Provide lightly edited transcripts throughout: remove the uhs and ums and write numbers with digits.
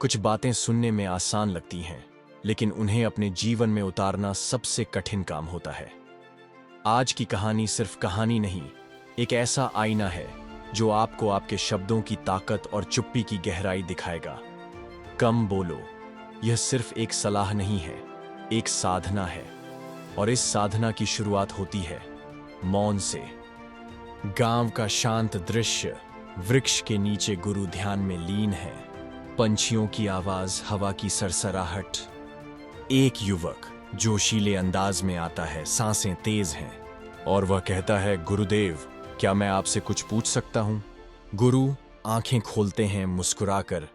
कुछ बातें सुनने में आसान लगती हैं, लेकिन उन्हें अपने जीवन में उतारना सबसे कठिन काम होता है। आज की कहानी सिर्फ कहानी नहीं, एक ऐसा आईना है जो आपको आपके शब्दों की ताकत और चुप्पी की गहराई दिखाएगा। कम बोलो, यह सिर्फ एक सलाह नहीं है, एक साधना है। और इस साधना की शुरुआत होती है मौन से। गांव का शांत दृश्य, वृक्ष के नीचे गुरु ध्यान में लीन है, पंछियों की आवाज, हवा की सरसराहट। एक युवक जोशीले अंदाज में आता है, सांसें तेज हैं, और वह कहता है, गुरुदेव, क्या मैं आपसे कुछ पूछ सकता हूं? गुरु आंखें खोलते हैं मुस्कुराकर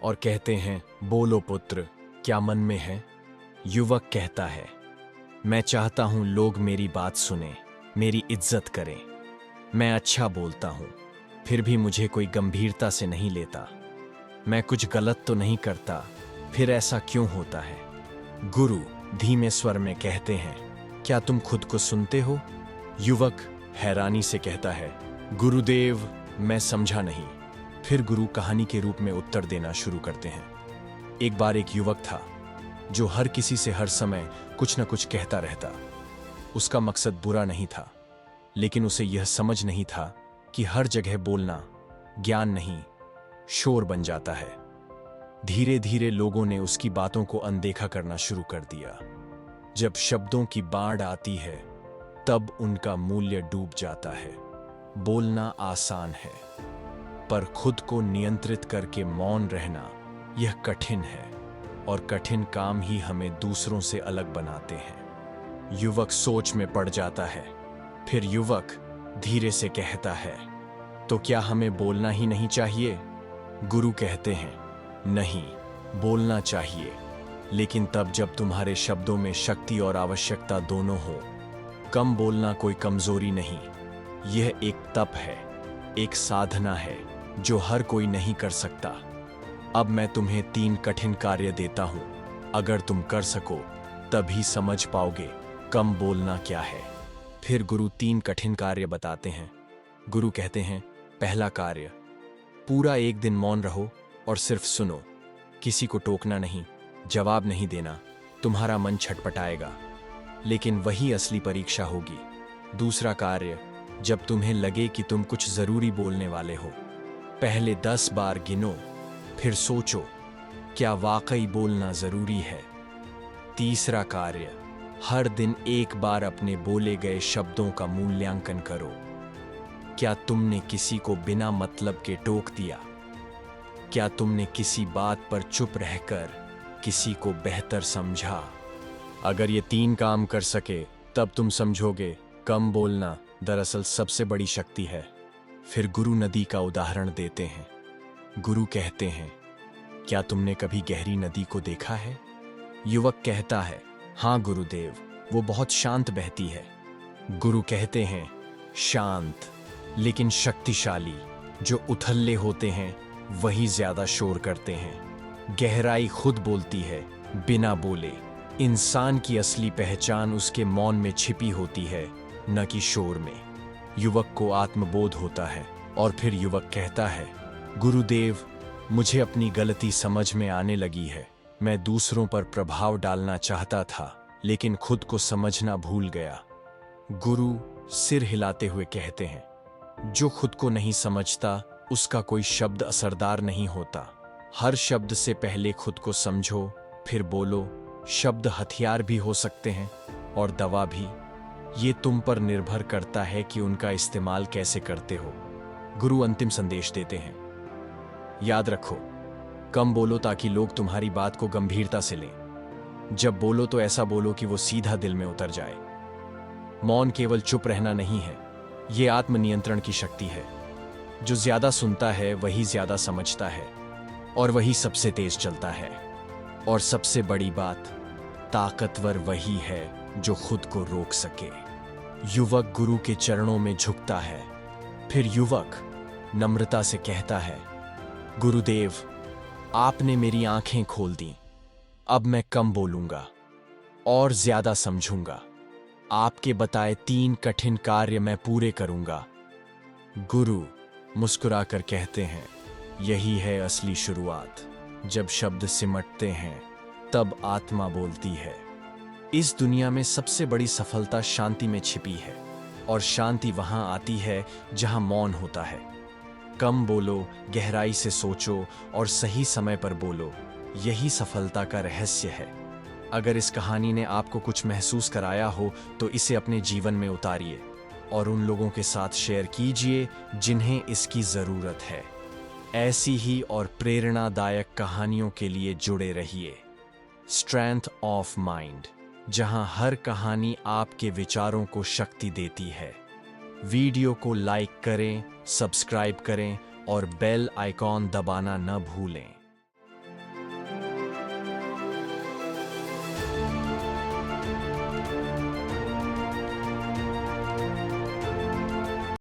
और कहते हैं, बोलो पुत्र, क्या मन में है? युवक कहता है, मैं चाहता हूं लोग मेरी बात सुने, मेरी इज्जत करें। मैं अच्छा बोलता हूं, फिर भी मुझे कोई गंभीरता से नहीं लेता। मैं कुछ गलत तो नहीं करता, फिर ऐसा क्यों होता है? गुरु धीमे स्वर में कहते हैं, क्या तुम खुद को सुनते हो? युवक हैरानी से कहता है, गुरुदेव, मैं समझा नहीं। फिर गुरु कहानी के रूप में उत्तर देना शुरू करते हैं। एक बार एक युवक था जो हर किसी से हर समय कुछ न कुछ कहता रहता। उसका मकसद बुरा नहीं था, लेकिन उसे यह समझ नहीं था कि हर जगह बोलना ज्ञान नहीं, शोर बन जाता है। धीरे धीरे लोगों ने उसकी बातों को अनदेखा करना शुरू कर दिया। जब शब्दों की बाढ़ आती है, तब उनका मूल्य डूब जाता है। बोलना आसान है, पर खुद को नियंत्रित करके मौन रहना यह कठिन है, और कठिन काम ही हमें दूसरों से अलग बनाते हैं। युवक सोच में पड़ जाता है। फिर युवक धीरे से कहता है, तो क्या हमें बोलना ही नहीं चाहिए? गुरु कहते हैं, नहीं, बोलना चाहिए, लेकिन तब जब तुम्हारे शब्दों में शक्ति और आवश्यकता दोनों हो। कम बोलना कोई कमजोरी नहीं, यह एक तप है, एक साधना है जो हर कोई नहीं कर सकता। अब मैं तुम्हें 3 कठिन कार्य देता हूं। अगर तुम कर सको, तभी समझ पाओगे कम बोलना क्या है। फिर गुरु 3 कठिन कार्य बताते हैं। गुरु कहते हैं, पहला कार्य, पूरा एक दिन मौन रहो और सिर्फ सुनो। किसी को टोकना नहीं, जवाब नहीं देना। तुम्हारा मन छटपटाएगा, लेकिन वही असली परीक्षा होगी। दूसरा कार्य, जब तुम्हें लगे कि तुम कुछ जरूरी बोलने वाले हो, पहले 10 बार गिनो, फिर सोचो, क्या वाकई बोलना जरूरी है? तीसरा कार्य, हर दिन एक बार अपने बोले गए शब्दों का मूल्यांकन करो। क्या तुमने किसी को बिना मतलब के टोक दिया? क्या तुमने किसी बात पर चुप रहकर किसी को बेहतर समझा? अगर ये 3 काम कर सके, तब तुम समझोगे कम बोलना दरअसल सबसे बड़ी शक्ति है। फिर गुरु नदी का उदाहरण देते हैं। गुरु कहते हैं, क्या तुमने कभी गहरी नदी को देखा है? युवक कहता है, हाँ गुरुदेव, वो बहुत शांत बहती है। गुरु कहते हैं, शांत लेकिन शक्तिशाली। जो उथल्ले होते हैं वही ज्यादा शोर करते हैं। गहराई खुद बोलती है, बिना बोले। इंसान की असली पहचान उसके मौन में छिपी होती है, न कि शोर में। युवक को आत्मबोध होता है, और फिर युवक कहता है, गुरुदेव, मुझे अपनी गलती समझ में आने लगी है। मैं दूसरों पर प्रभाव डालना चाहता था, लेकिन खुद को समझना भूल गया। गुरु सिर हिलाते हुए कहते हैं, जो खुद को नहीं समझता, उसका कोई शब्द असरदार नहीं होता। हर शब्द से पहले खुद को समझो, फिर बोलो। शब्द हथियार भी हो सकते हैं, और दवा भी। ये तुम पर निर्भर करता है कि उनका इस्तेमाल कैसे करते हो। गुरु अंतिम संदेश देते हैं, याद रखो, कम बोलो ताकि लोग तुम्हारी बात को गंभीरता से लें। जब बोलो तो ऐसा बोलो कि वो सीधा दिल में उतर जाए। मौन केवल चुप रहना नहीं है, ये आत्मनियंत्रण की शक्ति है। जो ज्यादा सुनता है वही ज्यादा समझता है, और वही सबसे तेज चलता है। और सबसे बड़ी बात, ताकतवर वही है जो खुद को रोक सके। युवक गुरु के चरणों में झुकता है। फिर युवक नम्रता से कहता है, गुरुदेव, आपने मेरी आंखें खोल दी। अब मैं कम बोलूंगा और ज्यादा समझूंगा। आपके बताए 3 कठिन कार्य मैं पूरे करूंगा। गुरु मुस्कुराकर कहते हैं, यही है असली शुरुआत। जब शब्द सिमटते हैं तब आत्मा बोलती है। इस दुनिया में सबसे बड़ी सफलता शांति में छिपी है, और शांति वहां आती है जहां मौन होता है। कम बोलो, गहराई से सोचो और सही समय पर बोलो, यही सफलता का रहस्य है। अगर इस कहानी ने आपको कुछ महसूस कराया हो तो इसे अपने जीवन में उतारिए और उन लोगों के साथ शेयर कीजिए जिन्हें इसकी जरूरत है। ऐसी ही और प्रेरणादायक कहानियों के लिए जुड़े रहिए। स्ट्रेंथ ऑफ माइंड, जहां हर कहानी आपके विचारों को शक्ति देती है। वीडियो को लाइक करें, सब्सक्राइब करें और बेल आइकॉन दबाना न भूलें।